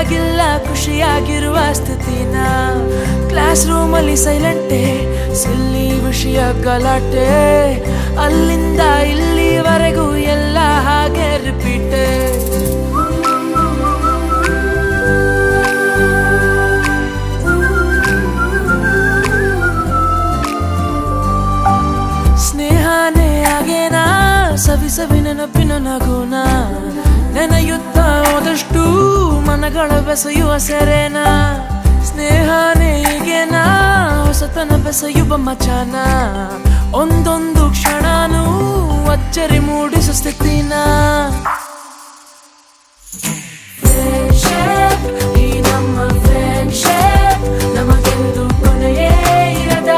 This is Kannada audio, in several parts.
ಬೇಕಾಗಿಲ್ಲ ಖುಷಿಯಾಗಿರುವ ಸ್ಥಿತಿನ ಕ್ಲಾಸ್ ರೂಮಲ್ಲಿ ಸೈಲೆಂಟೇ ಸಿಲ್ಲಿ ವಿಷಯ ಗಲಾಟೆ ಅಲ್ಲಿಂದ ಇಲ್ಲಿವರೆಗೂ ಎಲ್ಲ ಹಾಗೆ ರಿಪೀಟೇ ಸ್ನೇಹನೇ ಆಗೇನಾ ಸವಿ ಸವಿ ನೆನಪಿನ ನಗುನ ನೆನೆಯುತ್ತಾ ಹೋದಷ್ಟು ಮನಗಳ ಬೆಸೆಯುವ ಸೆರೆನ ಸ್ನೇಹನೇ ಈಗೇನಾ ಹೊಸತನ ಬೆಸೆಯುವ ಮಚಾನ ಒಂದೊಂದು ಕ್ಷಣನೂ ಅಚ್ಚರಿ ಮೂಡಿಸೋ ಸ್ಥಿತಿನ ಈ ನಮ್ಮ ಫ್ರೆಂಡ್ಶಿಪ್ ನಮಗೆಂದು ಕೊನೆಯೇ ಇರದ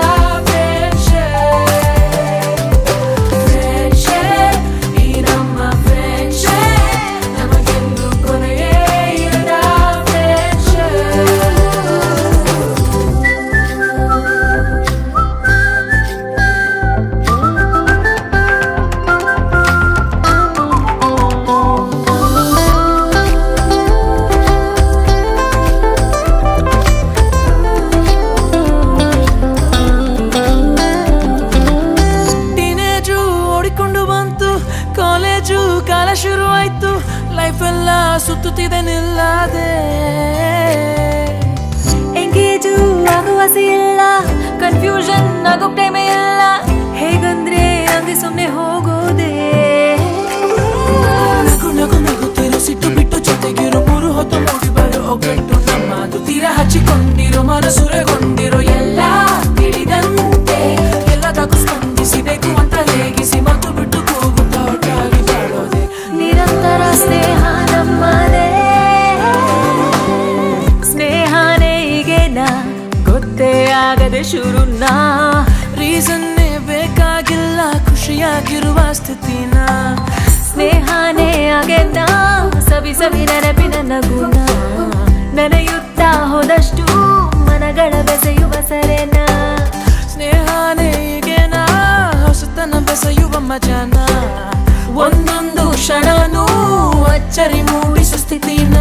ಕಾಲ ಶುರು ಆಯ್ತು ಲೈಫ್ ಎಲ್ಲ ಸುತ್ತುತ್ತಿದೆ ನಿಲ್ಲದೆ ಎಂಗೇಜು ಆಗುವಾಸೆ ಇಲ್ಲ ಕನ್ಫ್ಯೂಷನ್ ಆಗೋ ಟೈಮೇ ಇಲ್ಲ ಹೇಗಂದ್ರೆ ಅಂದೆ ಸುಮ್ನೆ ಹೋಗೋದೆ ನಗು ನಗು ನಗುತ್ತಿರೋ ಸಿಟ್ಟು ಬಿಟ್ಟು ಜೊತೆಗಿರೋ ಮೂರು ಹೊತ್ತು ಮೂಡಿ ಬರೋ ಒಗ್ಗಟ್ಟು ನಮ್ಮದು ತೀರ ಹಚ್ಚಿಕೊಂಡಿರೋ ಮನಸುರೆಗೊಂಡಿರೋ ಎಲ್ಲ ತಿಳಿದಂತೆ ಎಲ್ಲದಕ್ಕೂ ಸ್ಪಂದಿಸಬೇಕು ಅಂತ ರೇಗಿಸಿ ಮತ್ತು ಬಿಟ್ಟು ಕೂಗುತ್ತಾ ಒಟ್ಟಾಗಿ ಬಾಳೋದೆ ನಿರಂತರ ಸ್ನೇಹ ನಮ್ಮದೇ ಸ್ನೇಹನೇ ಈಗೇನಾ ಗೊತ್ತೇ ಆಗದೆ ಶುರುನ ರೀಸನ್ನೇ ಬೇಕಾಗಿಲ್ಲ ಖುಷಿಯಾಗಿರುವ ಸ್ಥಿತಿನ ಸ್ನೇಹನೇ ಆಗೇನಾ ಸವಿ ಸವಿ ನೆನಪಿನ ನಗುನ ನೆನೆಯುತ್ತಾ ಹೋದಷ್ಟು ಮನಗಳ ಬೆಸೆಯುವ ಸರೆನ ಸ್ನೇಹನೇ ಈಗೇನಾ ಹೊಸತನ ಬೆಸೆಯುವ ಮಜಾನ ಒಂದೊಂದು ಕ್ಷಣನೂ ಅಚ್ಚರಿ ಮೂಡಿಸೋ ಸ್ಥಿತಿನ